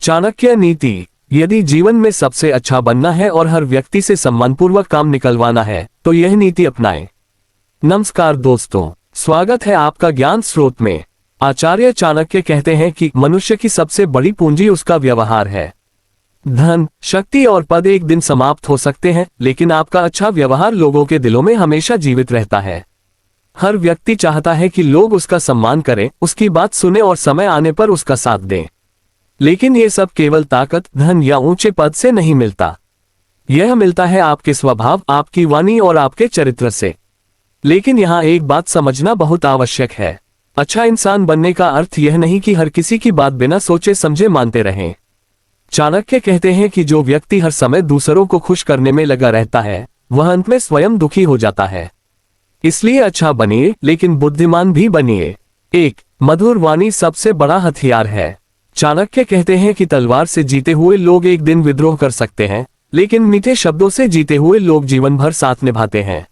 चाणक्य नीति। यदि जीवन में सबसे अच्छा बनना है और हर व्यक्ति से सम्मानपूर्वक काम निकलवाना है तो यह नीति अपनाएं। नमस्कार दोस्तों, स्वागत है आपका ज्ञान स्रोत में। आचार्य चाणक्य कहते हैं कि मनुष्य की सबसे बड़ी पूंजी उसका व्यवहार है। धन, शक्ति और पद एक दिन समाप्त हो सकते हैं, लेकिन आपका अच्छा व्यवहार लोगों के दिलों में हमेशा जीवित रहता है। हर व्यक्ति चाहता है कि लोग उसका सम्मान करें, उसकी बात सुने और समय आने पर उसका साथ दें। लेकिन ये सब केवल ताकत, धन या ऊंचे पद से नहीं मिलता। यह मिलता है आपके स्वभाव, आपकी वाणी और आपके चरित्र से। लेकिन यहाँ एक बात समझना बहुत आवश्यक है। अच्छा इंसान बनने का अर्थ यह नहीं कि हर किसी की बात बिना सोचे समझे मानते रहें। चाणक्य कहते हैं कि जो व्यक्ति हर समय दूसरों को खुश करने में लगा रहता है, वह अंत में स्वयं दुखी हो जाता है। इसलिए अच्छा बनिए, लेकिन बुद्धिमान भी बनिए। एक मधुर वाणी सबसे बड़ा हथियार है। चाणक्य कहते हैं कि तलवार से जीते हुए लोग एक दिन विद्रोह कर सकते हैं, लेकिन मीठे शब्दों से जीते हुए लोग जीवन भर साथ निभाते हैं।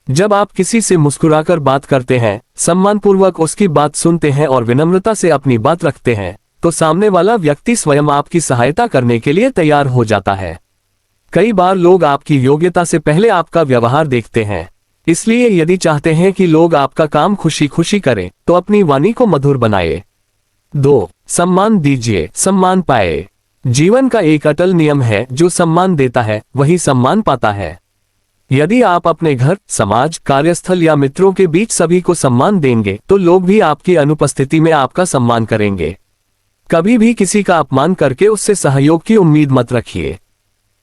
जब आप किसी से मुस्कुराकर बात करते हैं, सम्मानपूर्वक उसकी बात सुनते हैं और विनम्रता से अपनी बात रखते हैं, तो सामने वाला व्यक्ति स्वयं आपकी सहायता करने के लिए तैयार हो जाता है। कई बार लोग आपकी योग्यता से पहले आपका व्यवहार देखते हैं। इसलिए यदि चाहते हैं कि लोग आपका काम खुशी खुशी करें, तो अपनी वाणी को मधुर बनाए। 2 सम्मान दीजिए, सम्मान पाए। जीवन का एक अटल नियम है, जो सम्मान देता है वही सम्मान पाता है। यदि आप अपने घर, समाज, कार्यस्थल या मित्रों के बीच सभी को सम्मान देंगे, तो लोग भी आपकी अनुपस्थिति में आपका सम्मान करेंगे। कभी भी किसी का अपमान करके उससे सहयोग की उम्मीद मत रखिए।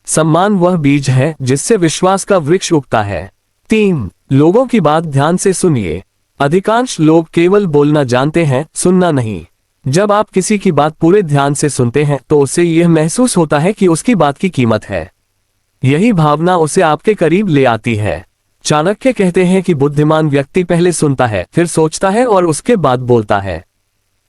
सम्मान वह बीज है जिससे विश्वास का वृक्ष उगता है। 3 लोगों की बात ध्यान से सुनिए। अधिकांश लोग केवल बोलना जानते हैं, सुनना नहीं। जब आप किसी की बात पूरे ध्यान से सुनते हैं तो उसे यह महसूस होता है कि उसकी बात की कीमत है। यही भावना उसे आपके करीब ले आती है। चाणक्य कहते हैं कि बुद्धिमान व्यक्ति पहले सुनता है, फिर सोचता है और उसके बाद बोलता है।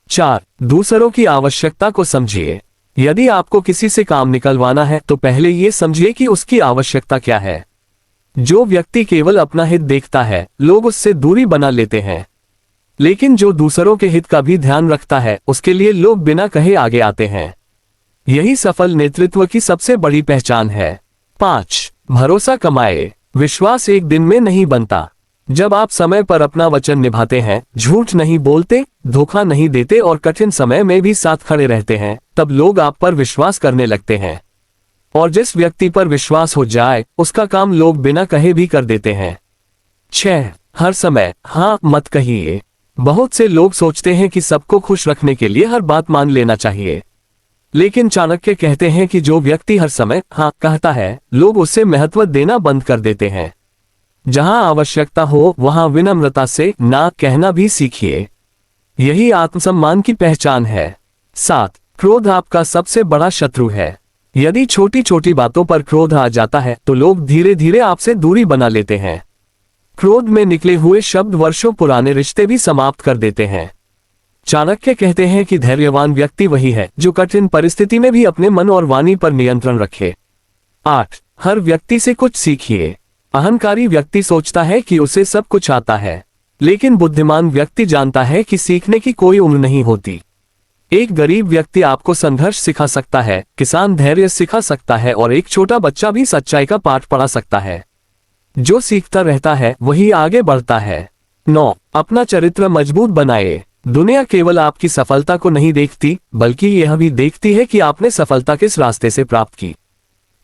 4 दूसरों की आवश्यकता को समझिए। यदि आपको किसी से काम निकलवाना है तो पहले ये समझिए कि उसकी आवश्यकता क्या है। जो व्यक्ति केवल अपना हित देखता है, लोग उससे दूरी बना लेते हैं। लेकिन जो दूसरों के हित का भी ध्यान रखता है, उसके लिए लोग बिना कहे आगे आते हैं। यही सफल नेतृत्व की सबसे बड़ी पहचान है। 5 भरोसा कमाए। विश्वास एक दिन में नहीं बनता। जब आप समय पर अपना वचन निभाते हैं, झूठ नहीं बोलते, धोखा नहीं देते और कठिन समय में भी साथ खड़े रहते हैं, तब लोग आप पर विश्वास करने लगते हैं। और जिस व्यक्ति पर विश्वास हो जाए, उसका काम लोग बिना कहे भी कर देते हैं। 6 हर समय हाँ मत कहिए। बहुत से लोग सोचते हैं कि सबको खुश रखने के लिए हर बात मान लेना चाहिए। लेकिन चाणक्य कहते हैं कि जो व्यक्ति हर समय हाँ कहता है, लोग उसे महत्व देना बंद कर देते हैं। जहां आवश्यकता हो वहां विनम्रता से ना कहना भी सीखिए। यही आत्मसम्मान की पहचान है। 7 क्रोध आपका सबसे बड़ा शत्रु है। यदि छोटी छोटी बातों पर क्रोध आ जाता है तो लोग धीरे धीरे आपसे दूरी बना लेते हैं। क्रोध में निकले हुए शब्द वर्षों पुराने रिश्ते भी समाप्त कर देते हैं। चाणक्य कहते हैं कि धैर्यवान व्यक्ति वही है जो कठिन परिस्थिति में भी अपने मन और वाणी पर नियंत्रण रखे। 8 हर व्यक्ति से कुछ सीखिए। अहंकारी व्यक्ति सोचता है कि उसे सब कुछ आता है, लेकिन बुद्धिमान व्यक्ति जानता है कि सीखने की कोई उम्र नहीं होती। एक गरीब व्यक्ति आपको संघर्ष सिखा सकता है, किसान धैर्य सिखा सकता है और एक छोटा बच्चा भी सच्चाई का पाठ पढ़ा सकता है। जो सीखता रहता है वही आगे बढ़ता है। 9 अपना चरित्र मजबूत बनाए। दुनिया केवल आपकी सफलता को नहीं देखती, बल्कि यह भी देखती है कि आपने सफलता किस रास्ते से प्राप्त की।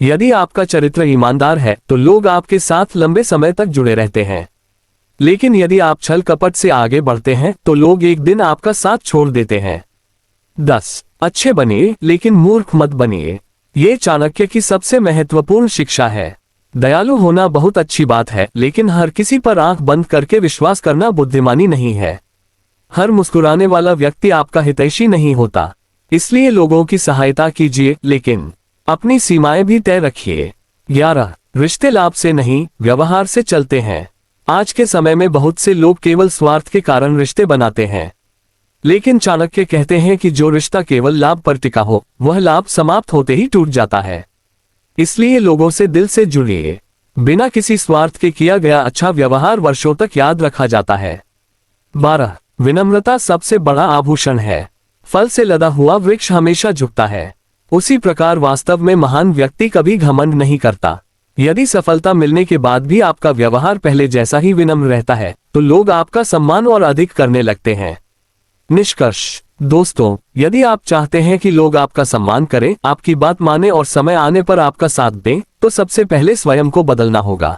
यदि आपका चरित्र ईमानदार है तो लोग आपके साथ लंबे समय तक जुड़े रहते हैं। लेकिन यदि आप छल कपट से आगे बढ़ते हैं तो लोग एक दिन आपका साथ छोड़ देते हैं। 10 अच्छे बनिए, लेकिन मूर्ख मत बनिए। ये चाणक्य की सबसे महत्वपूर्ण शिक्षा है। दयालु होना बहुत अच्छी बात है, लेकिन हर किसी पर आंख बंद करके विश्वास करना बुद्धिमानी नहीं है। हर मुस्कुराने वाला व्यक्ति आपका हितैषी नहीं होता। इसलिए लोगों की सहायता कीजिए, लेकिन अपनी सीमाएं भी तय रखिए। 11 रिश्ते लाभ से नहीं, व्यवहार से चलते हैं। आज के समय में बहुत से लोग केवल स्वार्थ के कारण रिश्ते बनाते हैं, लेकिन चाणक्य कहते हैं कि जो रिश्ता केवल लाभ पर टिका हो, वह लाभ समाप्त होते ही टूट जाता है। इसलिए लोगों से दिल से जुड़िए। बिना किसी स्वार्थ के किया गया अच्छा व्यवहार वर्षों तक याद रखा जाता है। 12 विनम्रता सबसे बड़ा आभूषण है। फल से लदा हुआ वृक्ष हमेशा झुकता है, उसी प्रकार वास्तव में महान व्यक्ति कभी घमंड नहीं करता। यदि सफलता मिलने के बाद भी आपका व्यवहार पहले जैसा ही विनम्र रहता है तो लोग आपका सम्मान और अधिक करने लगते हैं। निष्कर्ष दोस्तों, यदि आप चाहते हैं कि लोग आपका सम्मान करें, आपकी बात माने और समय आने पर आपका साथ दें, तो सबसे पहले स्वयं को बदलना होगा।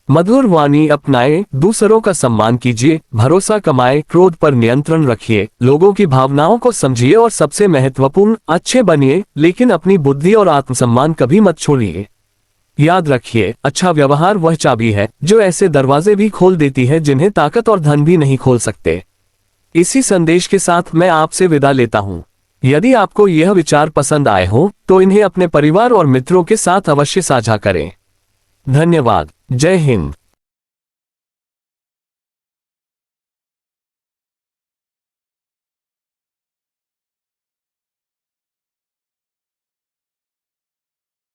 मधुर वाणी अपनाएं, दूसरों का सम्मान कीजिए, भरोसा कमाएं, क्रोध पर नियंत्रण रखिए, लोगों की भावनाओं को समझिए और सबसे महत्वपूर्ण, अच्छे बनिए, लेकिन अपनी बुद्धि और आत्मसम्मान कभी मत छोड़िए। याद रखिए, अच्छा व्यवहार वह चाबी है जो ऐसे दरवाजे भी खोल देती है जिन्हें ताकत और धन भी नहीं खोल सकते। इसी संदेश के साथ मैं आपसे विदा लेता हूँ। यदि आपको यह विचार पसंद आए हो तो इन्हें अपने परिवार और मित्रों के साथ अवश्य साझा करें। धन्यवाद। जय हिंद।